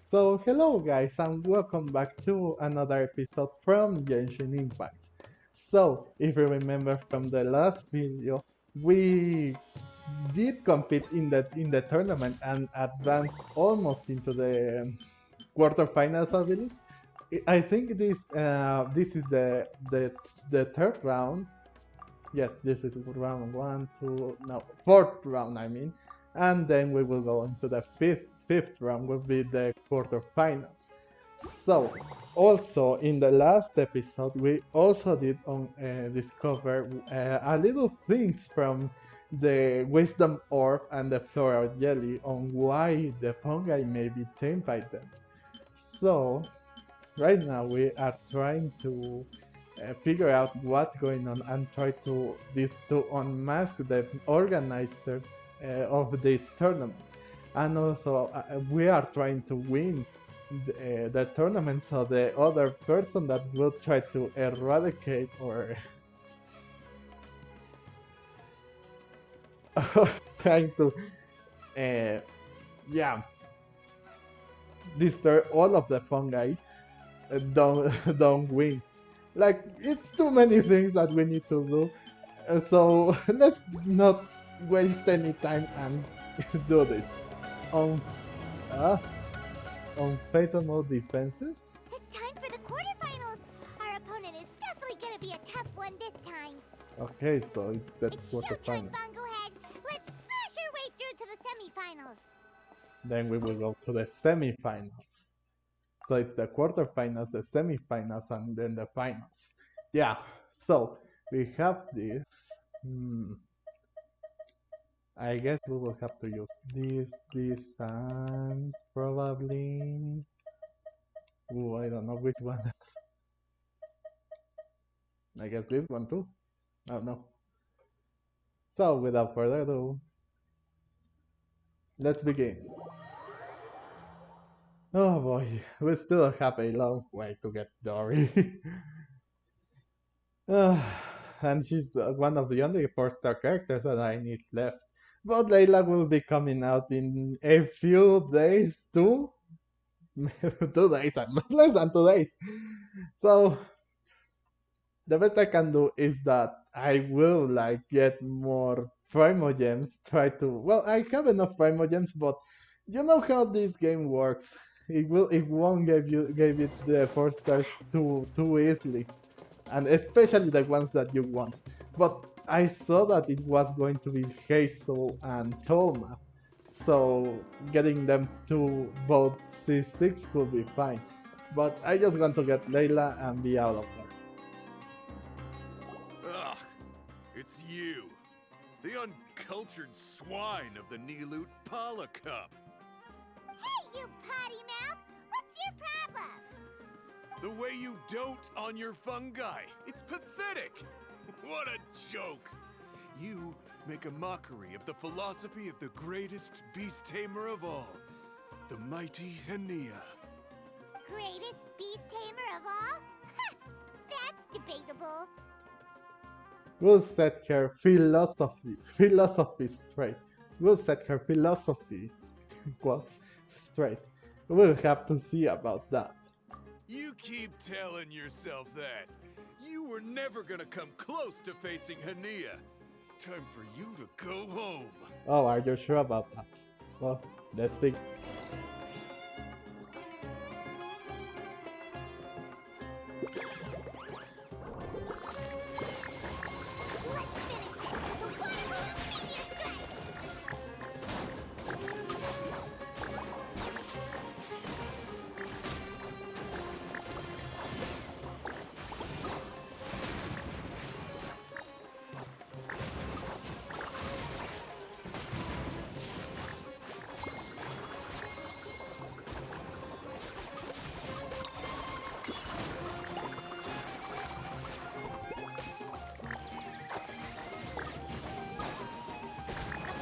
So hello guys and welcome back to another episode from Genshin Impact. So if you remember from the last video, we did compete in the tournament and advanced almost into the quarterfinals, I believe. I think this is the third round. Yes, this is round one, two, no, fourth round, I mean. And then we will go into the fifth round, will be the quarterfinals. So, also in the last episode, we also did discover a little things from the wisdom orb and the floral jelly on why the fungi may be tamed by them. So, right now we are trying to figure out what's going on and try to unmask the organizers of this tournament. And also we are trying to win the tournament, so the other person that will try to eradicate or trying to uh, yeah, destroy all of the fungi don't don't win. Like, it's too many things that we need to do. So let's not waste any time and do this. On uh, on fatal mode defenses. It's time for the quarterfinals! Our opponent is definitely gonna be a tough one this time. Okay, so it's the It's showtime, quarterfinals. Bunglehead! Let's smash our way through to the semifinals! Then we will go to the semifinals. So it's the quarterfinals, the semifinals, and then the finals. Yeah. So we have this. Hmm. I guess we will have to use this, and probably. Ooh, I don't know which one. I guess this one too. Oh no. So without further ado, let's begin. Oh boy, we still have a long way to get Dory. And she's one of the only 4-star characters that I need left. But Layla will be coming out in a few days too. 2 days, and less than 2 days. So the best I can do is that I will like get more primogems. Try to, well, I have enough primogems, but you know how this game works. It won't give it the 4 stars too easily, and especially the ones that you want. But I saw that it was going to be Hazel and Toma, so getting them to both C6 could be fine. But I just want to get Layla and be out of there. Ugh, it's you. The uncultured swine of the Nilut Pala Cup. Hey, you potty mouth! What's your problem? The way you dote on your fungi. It's pathetic. What a joke. You make a mockery of the philosophy of the greatest beast tamer of all, the mighty Hanniyah. Greatest beast tamer of all? That's debatable. We'll set her philosophy straight. We'll set her philosophy quotes straight. We'll have to see about that. You keep telling yourself that. You were never gonna come close to facing Hanniyah. Time for you to go home. Oh, are you sure about that? Well, let's begin. Let's finish this! The water balloon meteor strike!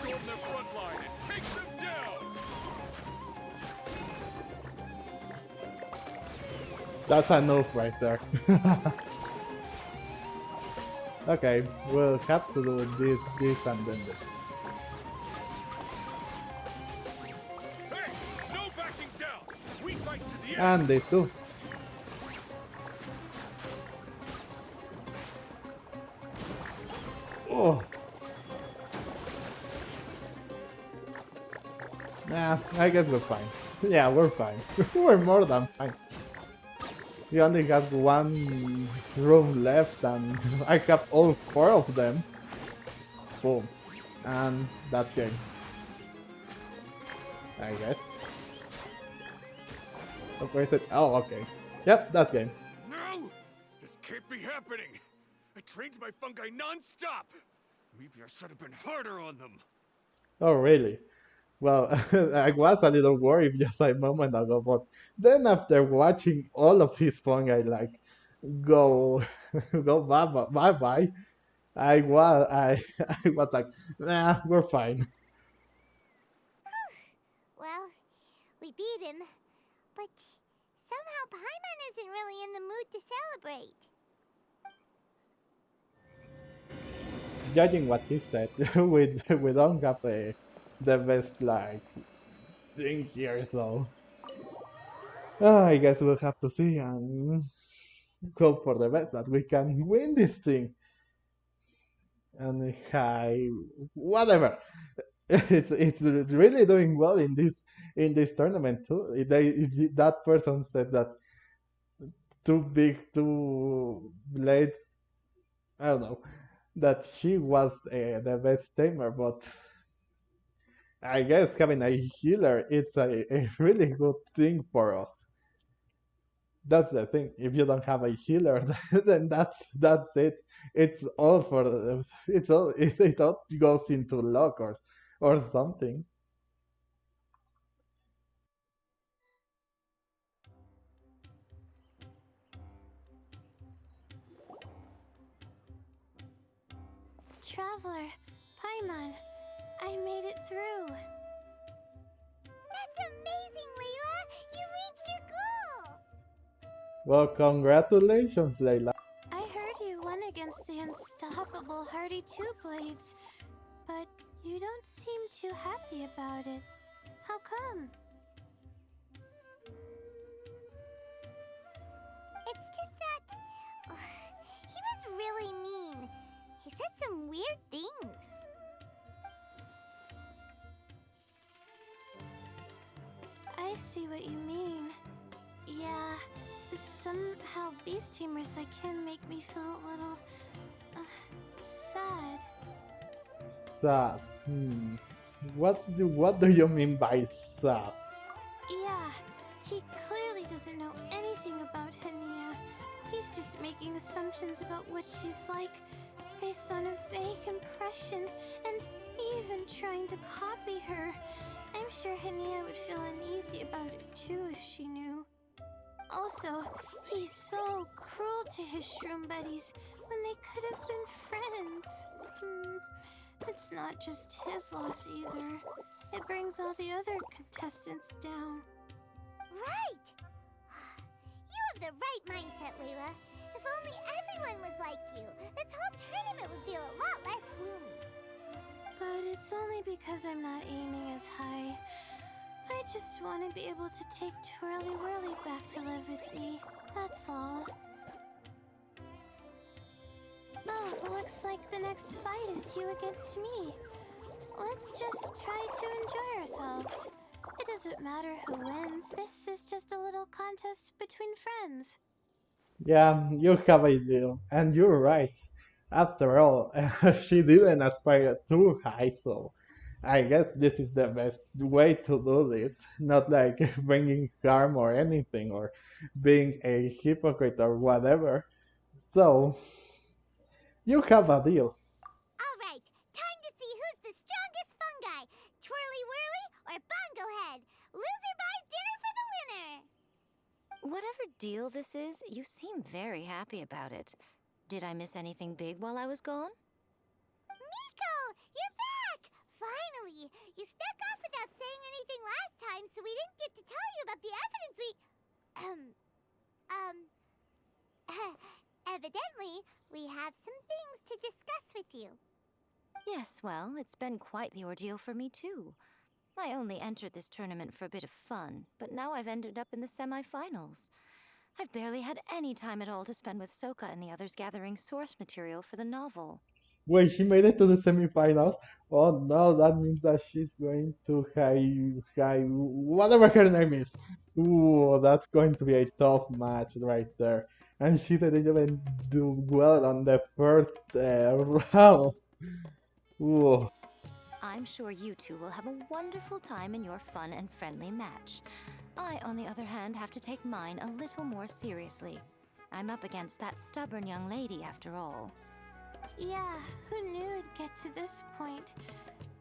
Go in the front line and take them down. That's a noob right there. Okay, we'll have to do this, and then this. Hey, no backing down. We right to the And end. this too. Oh, nah, I guess we're fine. Yeah, we're fine. We're more than fine. We only have one room left and I have all four of them. Boom. And that's game, I guess. Operated. Oh, okay. Yep, that's game. No! This can't be happening! I trained my fungi non-stop! Maybe I should have been harder on them. Oh, really? Well, I was a little worried just a moment ago, but then after watching all of his fungi like go go bye bye, I was like, nah, we're fine. Well, we beat him, but somehow Paimon isn't really in the mood to celebrate. Judging what he said, we don't have the best like thing here, so I guess we'll have to see and hope for the best that we can win this thing. And hi, whatever. It's really doing well in this tournament too. That person said that too big, too late. I don't know that she was the best tamer, but I guess having a healer it's a really good thing for us. That's the thing. If you don't have a healer, then that's it. It's all for it's all it all goes into luck or something. Traveler, Paimon, I made it through. That's amazing, Layla! You reached your goal! Well, congratulations, Layla. I heard you won against the unstoppable Hardy Two Blades, but you don't seem too happy about it. How come? It's just that he was really mean. He said some weird things. I see what you mean. Yeah, somehow beast teamers like him make me feel a little sad. Sad. What do you mean by sad? Yeah, he clearly doesn't know anything about Hanniyah. He's just making assumptions about what she's like based on a vague impression and even trying to copy her. I'm sure Hanniyah would feel uneasy about it too if she knew. Also, he's so cruel to his shroom buddies when they could have been friends. It's not just his loss either. It brings all the other contestants down. Right! You have the right mindset, Layla. If only everyone was like you, this whole tournament would feel a lot less gloomy. But it's only because I'm not aiming as high. I just want to be able to take Twirly Whirly back to live with me. That's all. Oh, looks like the next fight is you against me. Let's just try to enjoy ourselves. It doesn't matter who wins. This is just a little contest between friends. Yeah, you have a deal, and you're right. After all, she didn't aspire too high, so I guess this is the best way to do this. Not like bringing harm or anything, or being a hypocrite or whatever. So, you have a deal. All right, time to see who's the strongest fungi. Twirly Whirly or Bongo Head. Loser buys dinner for the winner. Whatever deal this is, you seem very happy about it. Did I miss anything big while I was gone? Miko, you're back! Finally! You snuck off without saying anything last time, so we didn't get to tell you about the evidence we... Evidently, we have some things to discuss with you. Yes, well, it's been quite the ordeal for me too. I only entered this tournament for a bit of fun, but now I've ended up in the semifinals. I've barely had any time at all to spend with Soka and the others gathering source material for the novel. Wait, she made it to the semifinals. Oh no, that means that she's going to whatever her name is. Ooh, that's going to be a tough match right there. And she didn't even do well on the first round. Ooh. I'm sure you two will have a wonderful time in your fun and friendly match. I, on the other hand, have to take mine a little more seriously. I'm up against that stubborn young lady after all. Yeah, who knew it'd get to this point?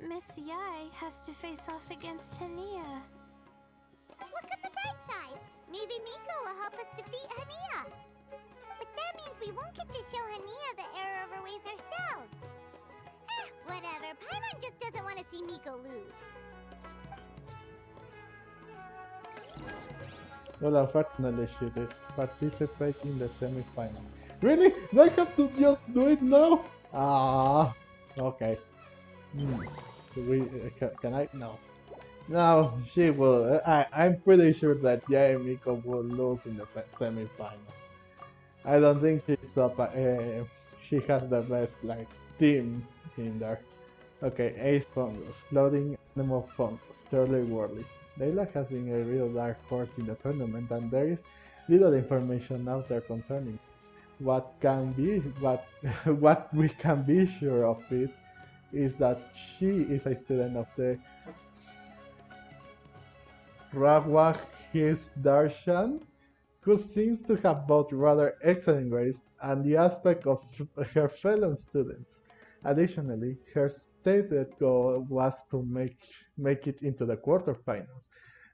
Miss Yae has to face off against Hanniyah. Look at the bright side. Maybe Miko will help us defeat Hanniyah. But that means we won't get to show Hanniyah the error of her ways ourselves. Whatever. Paimon just doesn't want to see Miko lose. Well, unfortunately, she did participate in the semifinals. Really? Do I have to just do it now? Ah, okay. Can I? No. No, she will. I'm pretty sure that Yae Miko will lose in the semifinals. I don't think she has the best like team in there. Okay, Ace Fungus, loading Animal Fungus, Turley Worley. Layla has been a real dark horse in the tournament, and there is little information out there concerning what we can be sure of it is that she is a student of the Rawak His Darshan, who seems to have both rather excellent grades and the aspect of her fellow students. Additionally, her stated goal was to make it into the quarterfinals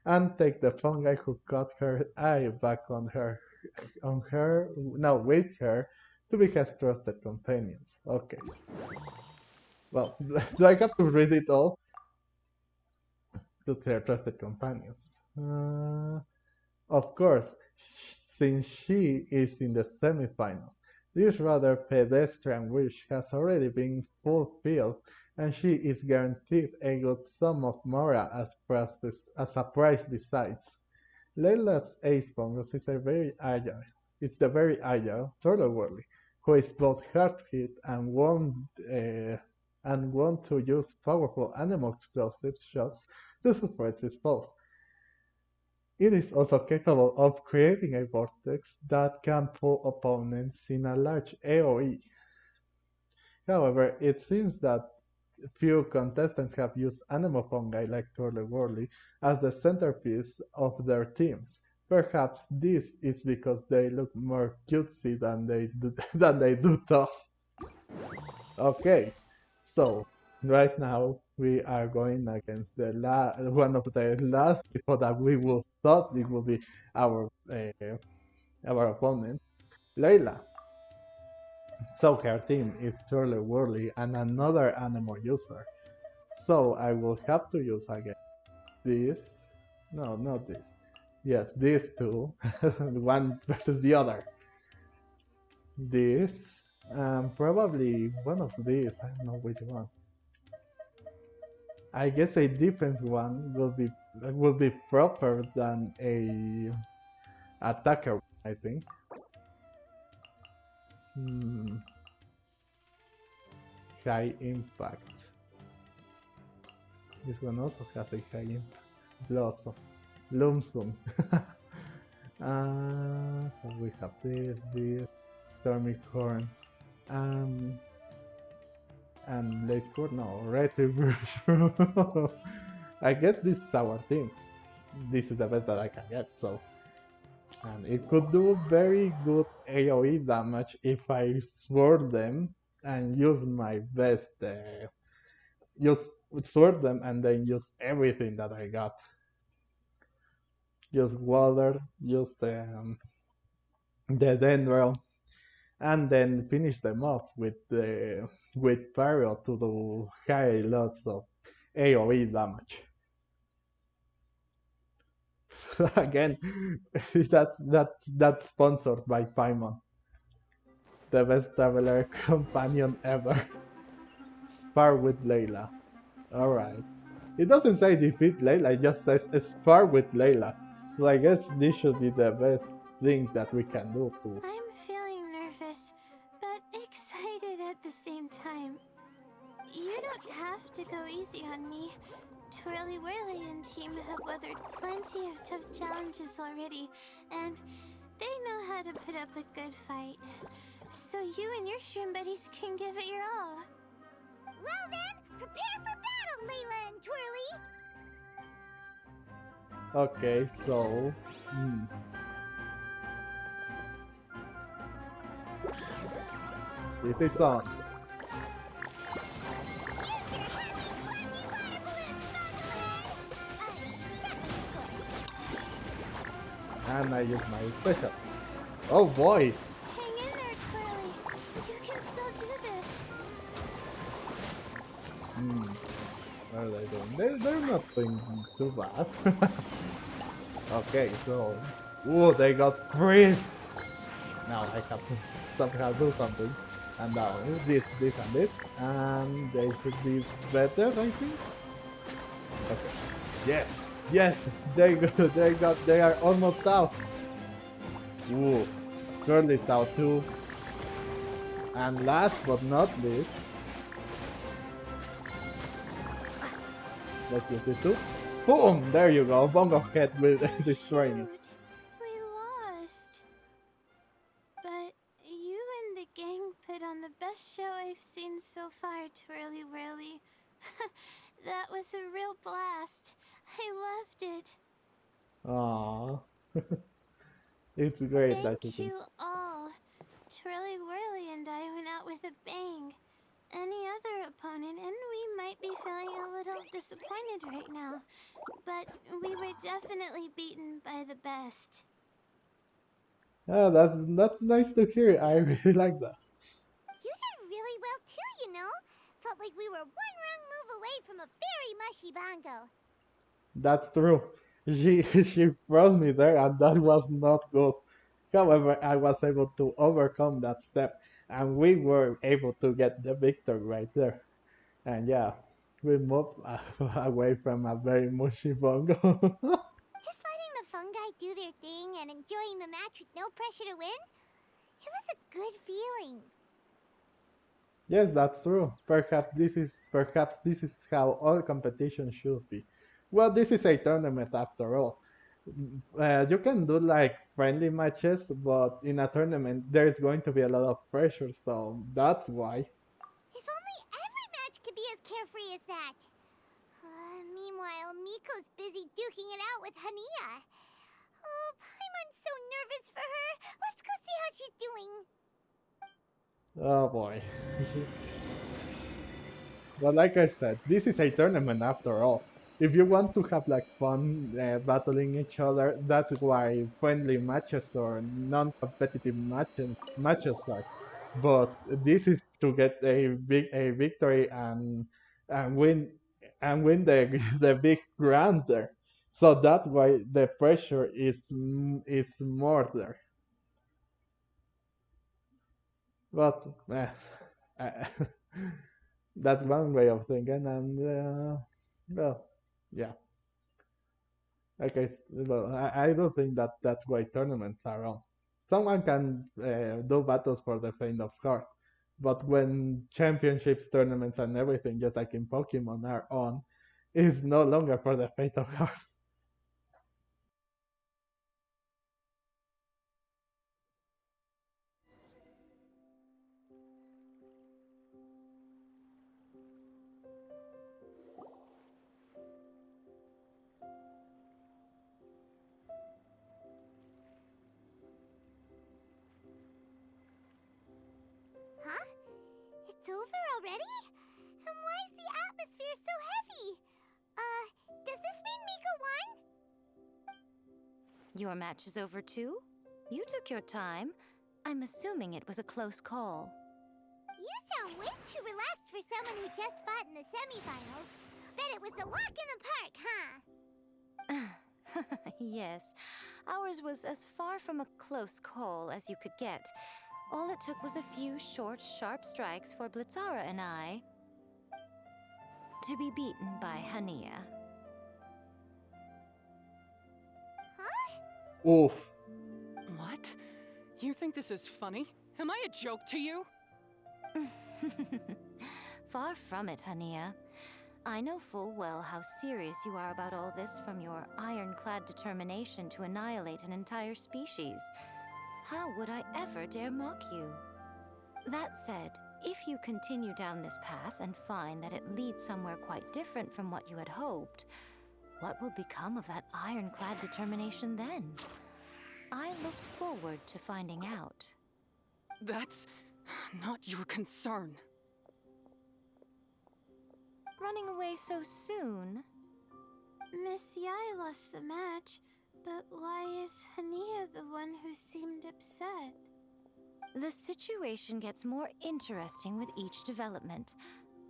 and take the fungi who caught her eye back with her to be his trusted companions. Okay. Well, do I have to read it all? To their trusted companions. Of course, since she is in the semifinals, this rather pedestrian wish has already been fulfilled, and she is guaranteed a good sum of Mora as a prize besides. Layla's ace fungus is the very agile Turtle Whirly, who is both hard-hit and want to use powerful animal explosive shots to suppress its foes. It is also capable of creating a vortex that can pull opponents in a large AoE. However, it seems that few contestants have used animal fungi like Turtle Whirly as the centerpiece of their teams. Perhaps this is because they look more cutesy than they do tough. Okay, so right now we are going against one of the last people that we will thought it will be our our opponent, Layla. So her team is Turtle Whirly and another animal user. So I will have to use again this. No, not this. Yes, these two. One versus the other. This. Probably one of these. I don't know which one. I guess a defense one will be proper than a attacker. I think. High impact. This one also has a high impact. Blossom. Lumsum. So we have this, Stormy Horn, and let's go now, Retribution. I guess this is our team. This is the best that I can get, so. And it could do very good AoE damage if I sword them and use my best, sword them and then use everything that I got. Use water, use the dendron, and then finish them off with Pyro to do high lots of AoE damage. Again, that's sponsored by Paimon, the best traveler companion ever. Spar with Layla. Alright. It doesn't say defeat Layla, it just says spar with Layla. So I guess this should be the best thing that we can do to. I'm feeling nervous, but excited at the same time. You don't have to go easy on me. Twirly Whirly and team have weathered plenty of tough challenges already, and they know how to put up a good fight. So you and your shroom buddies can give it your all. Well then, prepare for battle, Layla and Twirly! Okay, so. This is on. Use your heavy, fluffy water balloon smuggler! And I use my special. Oh boy! Hang in there, Twirly. You can still do this. What are they doing? They're not doing too bad. Okay, so. Ooh, they got freeze! Now I have to somehow do something. And now this, and this. And they should be better, I think. Okay. Yes! Yes! They are almost out! Ooh. Curly's out too. And last but not least. Let's use this too. Boom! There you go. Bongo Head will destroy me. Shoot, we lost. But you and the gang put on the best show I've seen so far, Twirly Whirly. That was a real blast. I loved it. Aww. It's great that you Thank can. you all. Twirly Whirly and I went out with a bang. Any other opponent, and we might be feeling a little disappointed right now. But we were definitely beaten by the best. Yeah, that's nice to hear. I really like that. You did really well too, you know? Felt like we were one wrong move away from a very mushy bongo. That's true. She froze me there, and that was not good. However, I was able to overcome that step, and we were able to get the victory right there. And yeah, we moved away from a very mushy bongo. Just letting the fungi do their thing and enjoying the match with no pressure to win? It was a good feeling. Yes, that's true. Perhaps this is how all competition should be. Well, this is a tournament after all. You can do like friendly matches, but in a tournament there's going to be a lot of pressure, so that's why. If only every match could be as carefree as that. Meanwhile, Miko's busy duking it out with Hanniyah. Oh, Paimon's so nervous for her. Let's go see how she's doing. Oh boy. But like I said, this is a tournament after all. If you want to have like fun battling each other, that's why friendly matches or non-competitive matches are. But this is to get a victory and win the the big grand there. So that's why the pressure is more there. But uh, that's one way of thinking, and well, yeah. Okay, well, I don't think that that's why tournaments are on. Someone can do battles for the faint of heart, but when championships, tournaments, and everything, just like in Pokemon, are on, it's no longer for the faint of heart. Huh? It's over already? And why is the atmosphere so heavy? Does this mean Miko won? Your match is over too? You took your time. I'm assuming it was a close call. You sound way too relaxed for someone who just fought in the semifinals. Bet it was a walk in the park, huh? Yes, ours was as far from a close call as you could get. All it took was a few short, sharp strikes for Blitzara and I. To be beaten by Hanniyah. Oof. What? You think this is funny? Am I a joke to you? Far from it, Hanniyah. I know full well how serious you are about all this, from your ironclad determination to annihilate an entire species. How would I ever dare mock you? That said, if you continue down this path and find that it leads somewhere quite different from what you had hoped, what will become of that ironclad determination then? I look forward to finding out. That's not your concern. Running away so soon? Miss Yae lost the match, but why is Hanniyah the one who seemed upset? The situation gets more interesting with each development.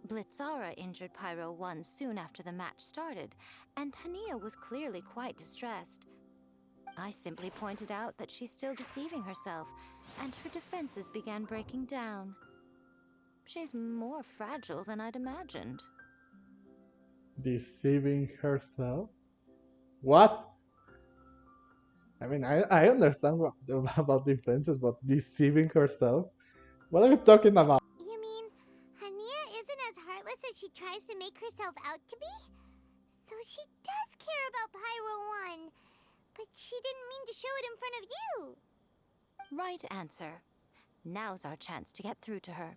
Blitzara injured Pyro 1 soon after the match started, and Hanniyah was clearly quite distressed. I simply pointed out that she's still deceiving herself, and her defenses began breaking down. She's more fragile than I'd imagined. Deceiving herself? What? I mean, I understand what, about defenses, but deceiving herself? What are you talking about? You mean Hanniyah isn't as heartless as she tries to make herself out to be? So she does care about Pyro 1, but she didn't mean to show it in front of you. Right answer. Now's our chance to get through to her.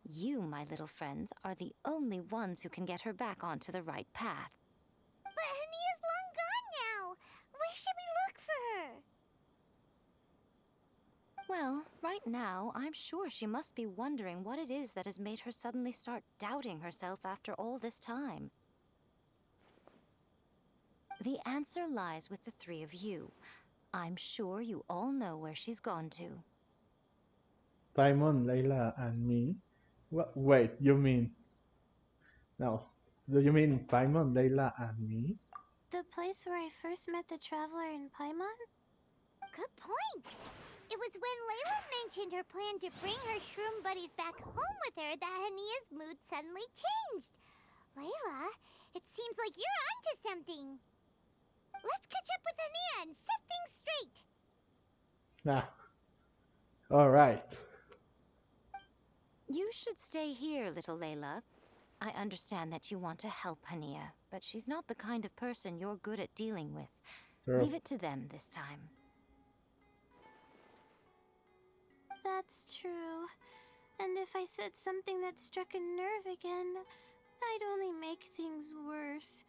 You, my little friends, are the only ones who can get her back onto the right path. But Hanniyah's long gone now. Where should we look for her? Well, right now, I'm sure she must be wondering what it is that has made her suddenly start doubting herself after all this time. The answer lies with the three of you. I'm sure you all know where she's gone to. Paimon, Layla, and me? Wait, you mean... No. Do you mean Paimon, Layla, and me? The place where I first met the traveler in Paimon? Good point. It was when Layla mentioned her plan to bring her shroom buddies back home with her that Hanniyah's mood suddenly changed. Layla, it seems like you're onto something. Let's catch up with Hanniyah and set things straight. Ah. Alright. You should stay here, little Layla. I understand that you want to help Hanniyah, but she's not the kind of person you're good at dealing with. Sure. Leave it to them this time. That's true. And if I said something that struck a nerve again, I'd only make things worse.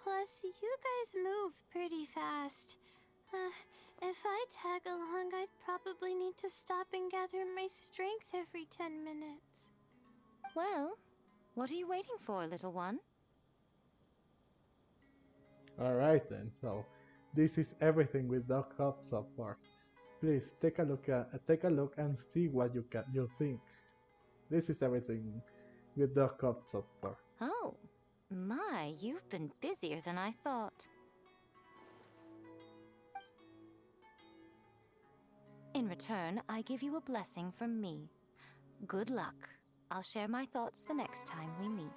Plus, you guys move pretty fast. If I tag along, I'd probably need to stop and gather my strength every 10 minutes. Well, what are you waiting for, little one? Alright then, so this is everything with Duck Up so far. Please take a look and see what you think. This is everything with Duck Up so far. Oh, my, you've been busier than I thought. In return, I give you a blessing from me. Good luck. I'll share my thoughts the next time we meet.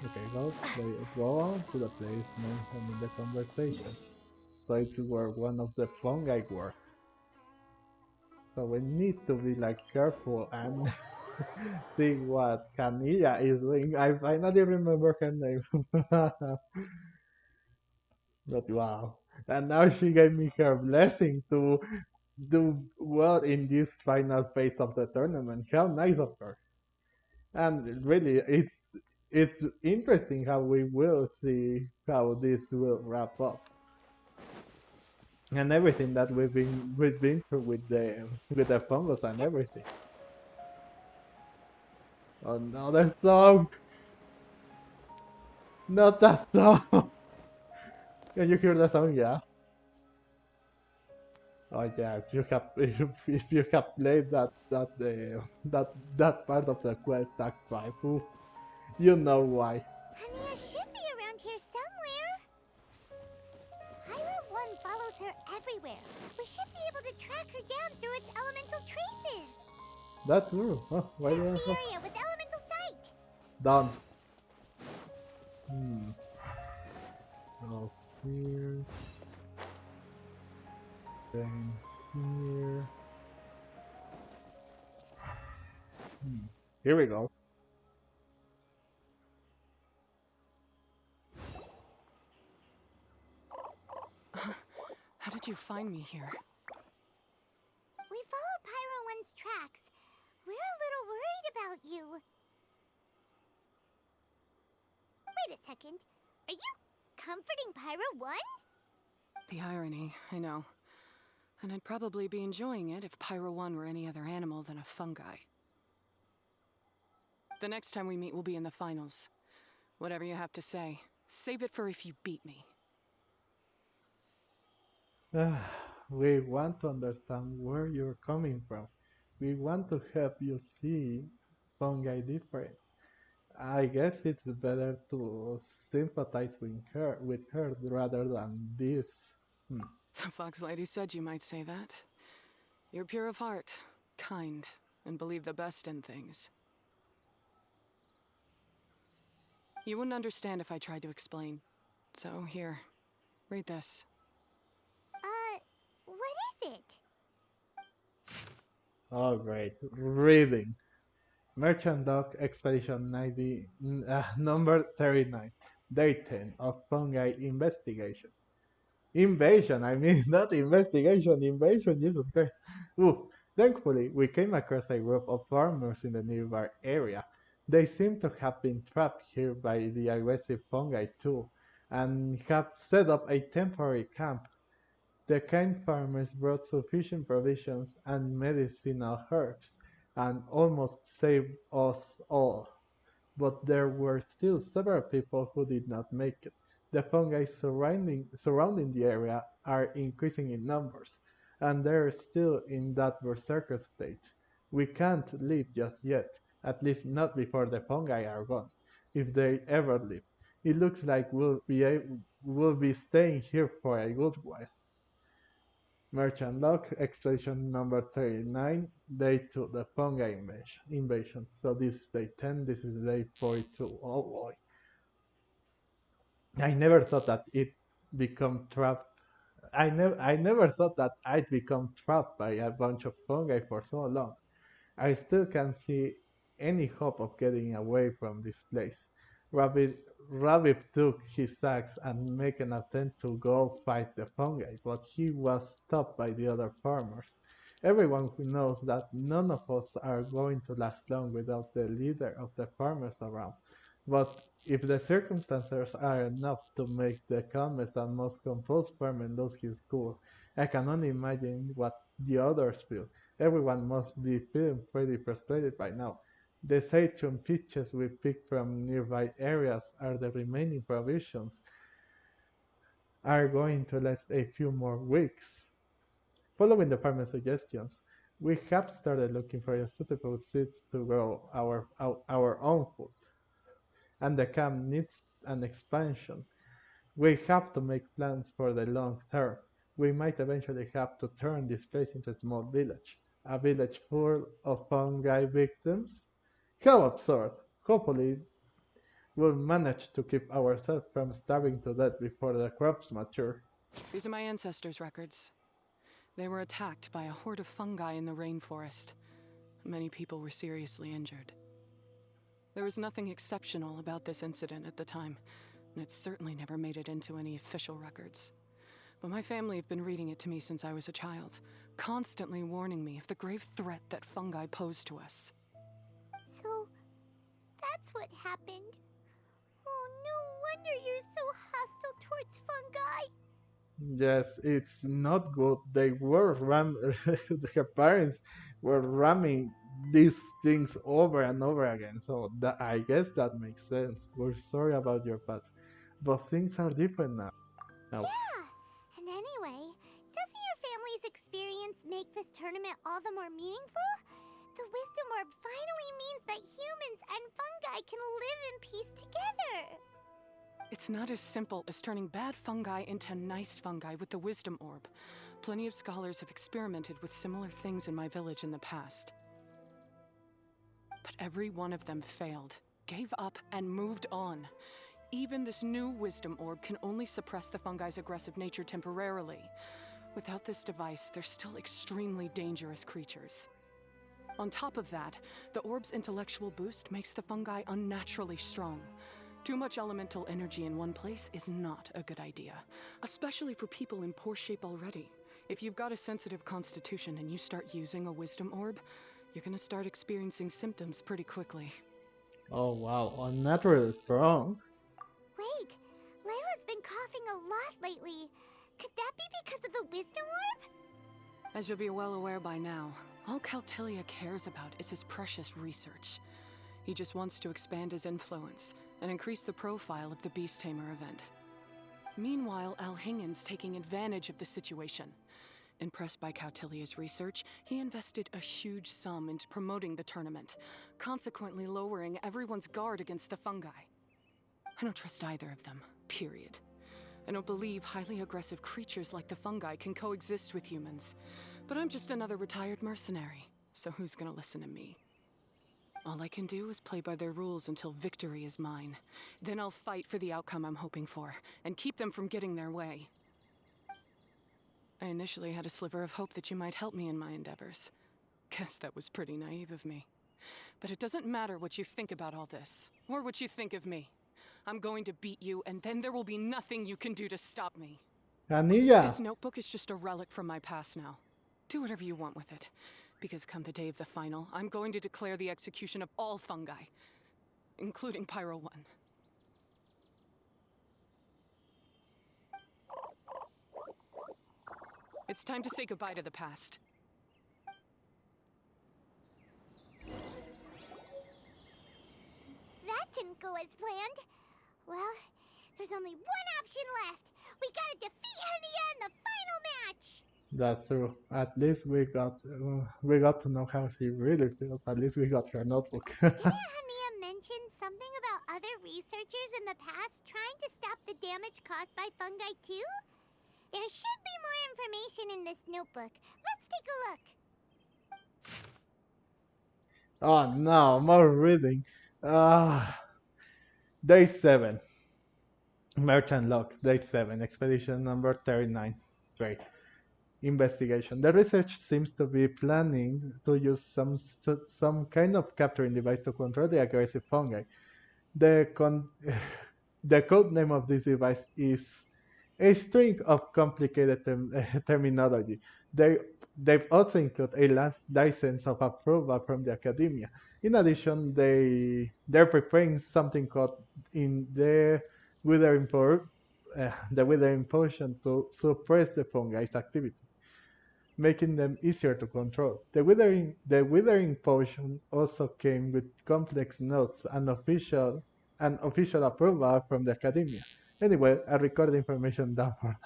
Okay, go on to the place mentioned in the conversation. So it's where one of the fungi work. So we need to be like careful and see what Hanniyah is doing. I finally remember her name. But wow. And now she gave me her blessing to do well in this final phase of the tournament. How nice of her. And really, it's interesting how we will see how this will wrap up. And everything that we've been through with the fungus and everything. Oh no, the song! Not that song! Can you hear the song? Yeah. Oh yeah, if you have played that part of the quest Act 5, you know why. Hanniyah should be around here somewhere. Pyro 1 follows her everywhere. We should be able to track her down through its elemental traces. That's true. Oh, why Search did I the have area with elemental sight. done? Hmm. Go here, then here. Hmm. Here we go. How did you find me here? We followed Pyro 1's tracks. We're a little worried about you. Wait a second. Are you comforting Pyro 1? The irony, I know. And I'd probably be enjoying it if Pyro 1 were any other animal than a fungi. The next time we meet will be in the finals. Whatever you have to say, save it for if you beat me. We want to understand where you're coming from. We want to help you see fungi different. I guess it's better to sympathize with her rather than this. Hmm. The Fox Lady said you might say that. You're pure of heart, kind, and believe the best in things. You wouldn't understand if I tried to explain. So here, read this. What is it? Oh, great. Reading. Merchant Dog Expedition 90, number 39. Day 10 of Fungi Investigation. Invasion, I mean, not investigation, invasion, Jesus Christ. Ooh, thankfully, we came across a group of farmers in the nearby area. They seem to have been trapped here by the aggressive fungi too, and have set up a temporary camp. The kind farmers brought sufficient provisions and medicinal herbs, and almost saved us all. But there were still several people who did not make it. The fungi surrounding the area are increasing in numbers, and they're still in that berserker state. We can't leave just yet, at least not before the fungi are gone, if they ever leave. It looks like we'll be staying here for a good while. Merchant Log, Extraction number 39, Day 2, the Fungi invasion. So this is Day 10, this is Day 42. Oh boy. I never thought that it become trapped. I never thought that I'd become trapped by a bunch of fungi for so long. I still can't see any hope of getting away from this place. Rabbit, Rabbit took his axe and made an attempt to go fight the fungi, but he was stopped by the other farmers. Everyone who knows that none of us are going to last long without the leader of the farmers around. But if the circumstances are enough to make the calmest and most composed farmer lose his cool, I can only imagine what the others feel. Everyone must be feeling pretty frustrated by now. The citron peaches we picked from nearby areas are the remaining provisions are going to last a few more weeks. Following the farmer's suggestions, we have started looking for suitable seeds to grow our own food, and the camp needs an expansion. We have to make plans for the long term. We might eventually have to turn this place into a small village. A village full of fungi victims? How absurd! Hopefully, we'll manage to keep ourselves from starving to death before the crops mature. These are my ancestors' records. They were attacked by a horde of fungi in the rainforest. Many people were seriously injured. There was nothing exceptional about this incident at the time, and it certainly never made it into any official records. But my family have been reading it to me since I was a child, constantly warning me of the grave threat that fungi pose to us. So, that's what happened. Oh, no wonder you're so hostile towards fungi. Yes, it's not good. They were her parents were ramming these things over and over again. So I guess that makes sense. We're sorry about your past, but things are different now. Now, Yeah, and anyway, doesn't your family's experience make this tournament all the more meaningful? The Wisdom Orb finally means that humans and fungi can live in peace together. It's not as simple as turning bad fungi into nice fungi with the Wisdom Orb. Plenty of scholars have experimented with similar things in my village in the past. But every one of them failed, gave up, and moved on. Even this new wisdom orb can only suppress the fungi's aggressive nature temporarily. Without this device, they're still extremely dangerous creatures. On top of that, the orb's intellectual boost makes the fungi unnaturally strong. Too much elemental energy in one place is not a good idea, especially for people in poor shape already. If you've got a sensitive constitution and you start using a wisdom orb, you're gonna start experiencing symptoms pretty quickly. Oh wow, unnaturally strong. Wait, Layla's been coughing a lot lately. Could that be because of the wisdom orb? As you'll be well aware by now, all Caltilia cares about is his precious research. He just wants to expand his influence and increase the profile of the Beast Tamer event. Meanwhile, Alhingen's taking advantage of the situation. Impressed by Cautilia's research, he invested a huge sum into promoting the tournament, consequently lowering everyone's guard against the fungi. I don't trust either of them, period. I don't believe highly aggressive creatures like the fungi can coexist with humans. But I'm just another retired mercenary, so who's gonna listen to me? All I can do is play by their rules until victory is mine. Then I'll fight for the outcome I'm hoping for, and keep them from getting their way. I initially had a sliver of hope that you might help me in my endeavors. Guess that was pretty naive of me. But it doesn't matter what you think about all this, or what you think of me. I'm going to beat you, and then there will be nothing you can do to stop me. Hanniyah! This notebook is just a relic from my past now. Do whatever you want with it. Because come the day of the final, I'm going to declare the execution of all fungi, including Pyro 1. It's time to say goodbye to the past. That didn't go as planned. Well, there's only one option left. We gotta defeat Hanniyah in the final match! That's true. At least we got to know how she really feels. At least we got her notebook. Didn't Hanniyah mention something about other researchers in the past trying to stop the damage caused by fungi too? There should be more information in this notebook. Let's take a look. Oh no, more reading. Day 7. Merchant Log, Day 7, Expedition number 39. Great. Investigation. The research seems to be planning to use some kind of capturing device to control the aggressive fungi. The the code name of this device is a string of complicated terminology. They've also included a license of approval from the academia. In addition, they're preparing something called in the withering potion to suppress the fungi's activity, making them easier to control. The withering potion also came with complex notes and official approval from the academia. Anyway, I record the information down for now.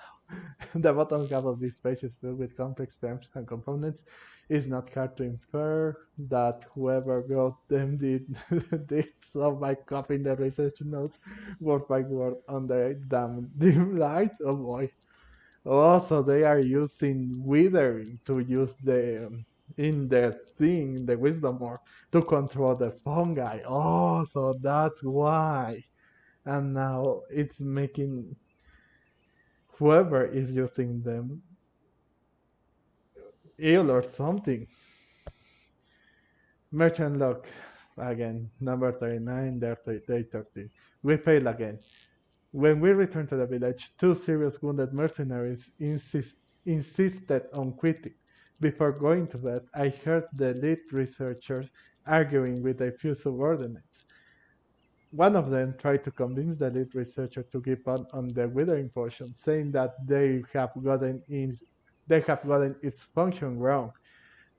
The bottom half of this page is filled with complex terms and components. It's not hard to infer that whoever wrote them did so by copying the research notes word by word on the damn dim light. Oh boy. Also, they are using withering to use in the wisdom orb to control the fungi. Oh, so that's why. And now it's making whoever is using them ill or something. Merchant Log, again, number 39, day 30. We fail again. When we returned to the village, two serious wounded mercenaries insisted on quitting. Before going to bed, I heard the lead researchers arguing with a few subordinates. One of them tried to convince the lead researcher to give up on the withering potion, saying that they have gotten its function wrong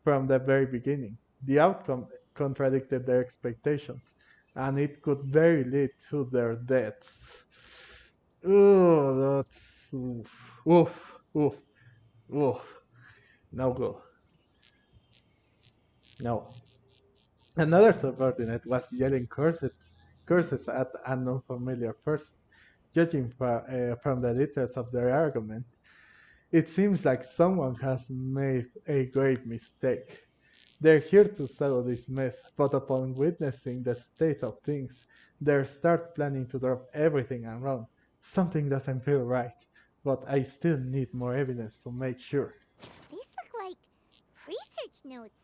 from the very beginning. The outcome contradicted their expectations, and it could very lead to their deaths. Oh, that's oof, oof. No good. No. Another subordinate was yelling curses at an unfamiliar person. Judging from the details of their argument, it seems like someone has made a grave mistake. They're here to settle this mess, but upon witnessing the state of things, they start planning to drop everything and run. Something doesn't feel right, but I still need more evidence to make sure. These look like research notes.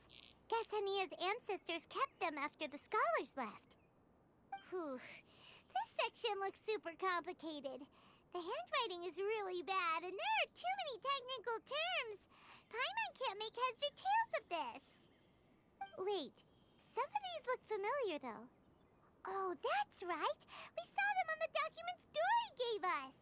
Guess Hanniyah's ancestors kept them after the scholars left. Whew. This section looks super complicated. The handwriting is really bad, and there are too many technical terms. Paimon can't make heads or tails of this. Wait, some of these look familiar, though. Oh, that's right. We saw them on the documents Dory gave us.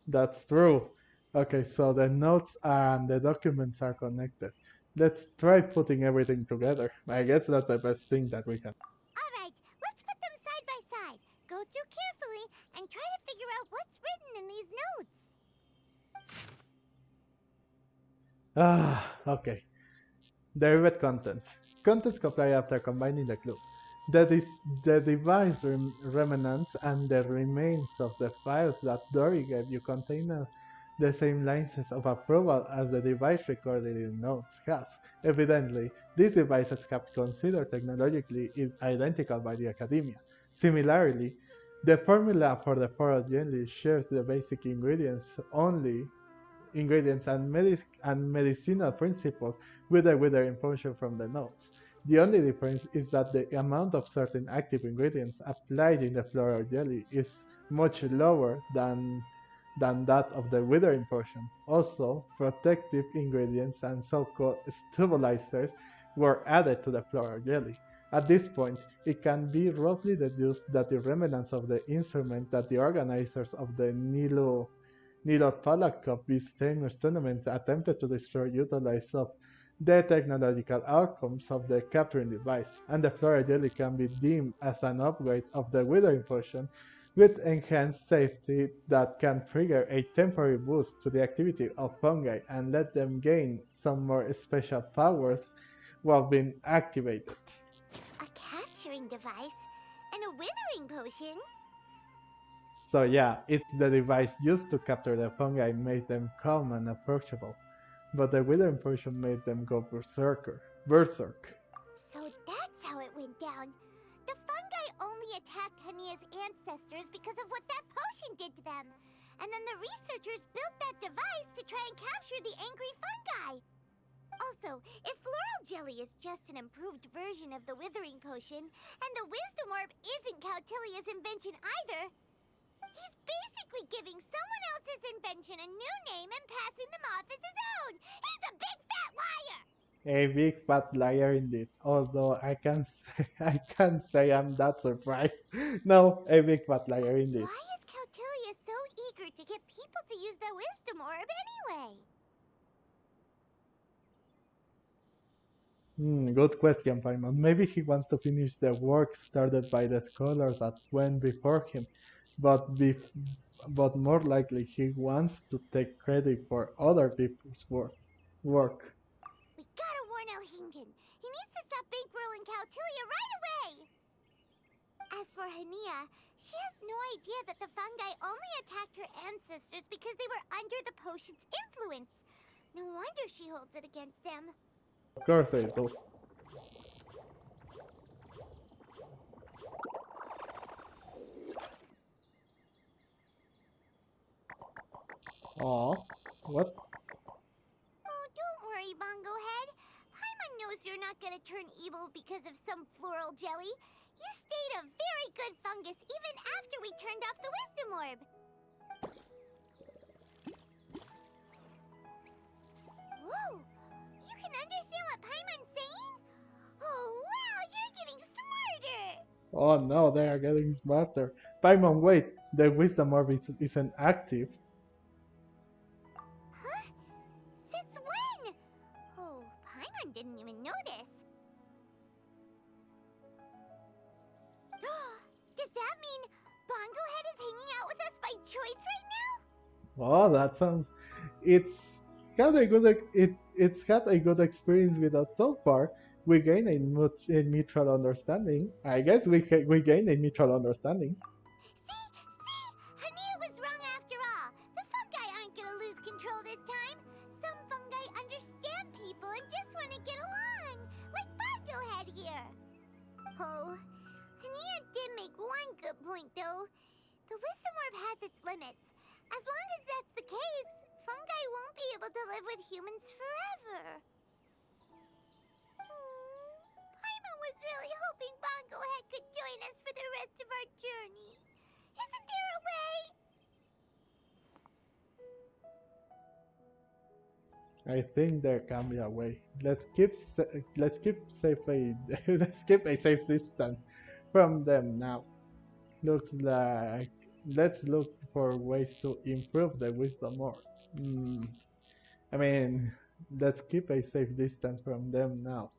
That's true. Okay, so the notes and the documents are connected. Let's try putting everything together. I guess that's the best thing that we can. All right, let's put them side by side. Go through carefully and try to figure out what's written in these notes. Okay. Derived contents. Contents apply after combining the clues. That is, the device remnants and the remains of the files that Dory gave you contain the same lines of approval as the device recorded in notes has. Evidently, these devices have considered technologically identical by the academia. Similarly, the formula for the floral jelly shares the basic ingredients and medicinal principles with the withering potion from the notes. The only difference is that the amount of certain active ingredients applied in the floral jelly is much lower than that of the withering potion. Also, protective ingredients and so-called stabilizers were added to the floral jelly. At this point, it can be roughly deduced that the remnants of the instrument that the organizers of the Nilo Cup Beast Tamers tournament attempted to destroy utilize of the technological outcomes of the capturing device, and the Flora Jelly can be deemed as an upgrade of the Withering Potion with enhanced safety that can trigger a temporary boost to the activity of fungi and let them gain some more special powers while being activated. A capturing device and a withering potion? So yeah, it's the device used to capture the fungi made them calm and approachable, but the withering potion made them go berserk. So that's how it went down. The fungi only attacked Hanniyah's ancestors because of what that potion did to them. And then the researchers built that device to try and capture the angry fungi. Also, if floral jelly is just an improved version of the withering potion, and the wisdom orb isn't Cautilia's invention either, he's basically giving someone else's invention a new name and passing them off as his own. He's a big fat liar! A big fat liar indeed. Although I can't say I'm that surprised. No, a big fat liar indeed. Why is Cautilia so eager to get people to use the wisdom orb anyway? Good question, Paimon. Maybe he wants to finish the work started by the scholars that went before him, but more likely he wants to take credit for other people's work. We gotta warn Elhingen. He needs to stop bankrolling Cautilia right away! As for Hanniyah, she has no idea that the fungi only attacked her ancestors because they were under the potion's influence. No wonder she holds it against them. Of course they do. Aw, what? Oh, don't worry, Bongo Head. Paimon knows you're not gonna turn evil because of some floral jelly. You stayed a very good fungus even after we turned off the wisdom orb. Whoa! You can understand what Paimon's saying? Oh, wow, you're getting smarter! Oh no, they are getting smarter. Paimon, wait, the wisdom orb isn't active. Huh? Since when? Oh, Paimon didn't even notice. Does that mean Bongo Head is hanging out with us by choice right now? Oh, that sounds. It's it's had a good experience with us so far. We gain a mutual understanding. I guess we gain a mutual understanding. See? Hanniyah was wrong after all. The fungi aren't gonna lose control this time. Some fungi understand people and just want to get along. Oh, Hanniyah did make one good point, though. The wisdom orb has its limits. As long as that's the case, fungi won't be able to live with humans forever. Paimon was really hoping Bongo Head could join us for the rest of our journey. Isn't there a way? I think there can be a way. Let's keep safe let's keep a safe distance from them now. Looks like let's look for ways to improve the wisdom more. Hmm. I mean, let's keep a safe distance from them now.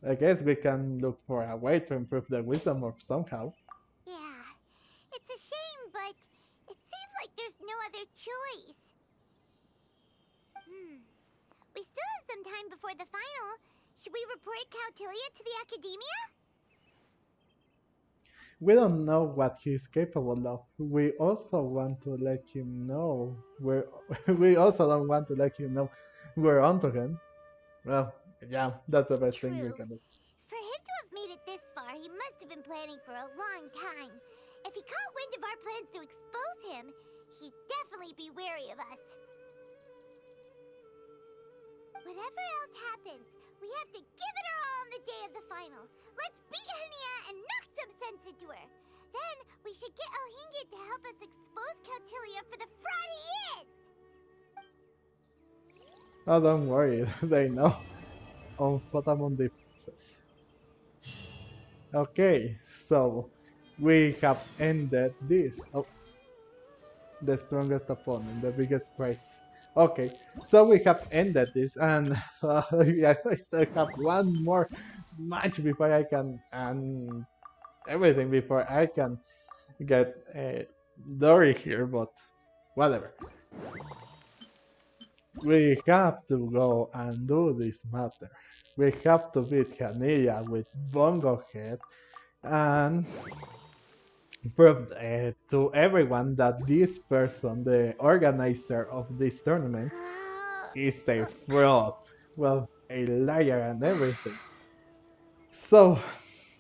I guess we can look for a way to improve the wisdom or somehow. Yeah, it's a shame, but it seems like there's no other choice. We still have some time before the final. Should we report Cautilia to the academia? We don't know what he's capable of. We also want to let him know we also don't want to let him know we're onto him. Well, yeah, that's the best thing we True. can do. For him to have made it this far, he must have been planning for a long time. If he caught wind of our plans to expose him, he'd definitely be wary of us. Whatever else happens, we have to give it our all on the day of the final. Let's beat Hanniyah and knock some sense into her. Then we should get Elhingit to help us expose Cautilia for the fraud he is. Oh, don't worry, they know. On Potamon differences. Okay, so we have ended this. Oh, the strongest opponent, the biggest crisis. Okay, so we have ended this, and yeah, I still have one more match before I can, and everything before I can get Dory here, but whatever. We have to go and do this matter. We have to beat Hanniyah with Bongo Head and prove to everyone that this person, the organizer of this tournament, is a fraud. Well, a liar and everything. So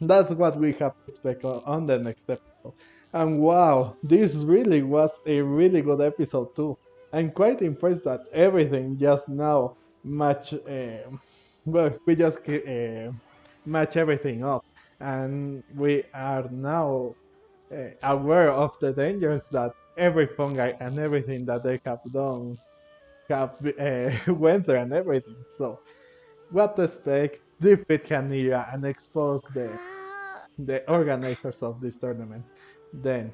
that's what we have to expect on the next episode. And wow, this really was a really good episode too. I'm quite impressed that everything just now match. Well, we just match everything up, and we are now aware of the dangers that every fungi and everything that they have done have went through and everything. So what to expect? Defeat Hanniyah and expose the organizers of this tournament. Then,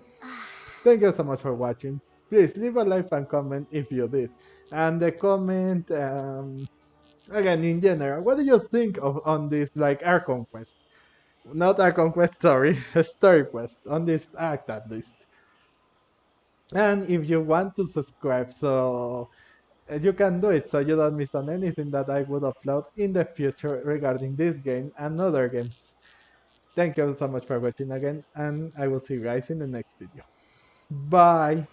thank you so much for watching. Please leave a like and comment if you did. And the comment, again, in general, what do you think of on this, like, Arc Conquest? Not Arc Conquest, sorry, Story Quest, on this act at least. And if you want to subscribe, so you can do it so you don't miss on anything that I would upload in the future regarding this game and other games. Thank you so much for watching again, and I will see you guys in the next video. Bye!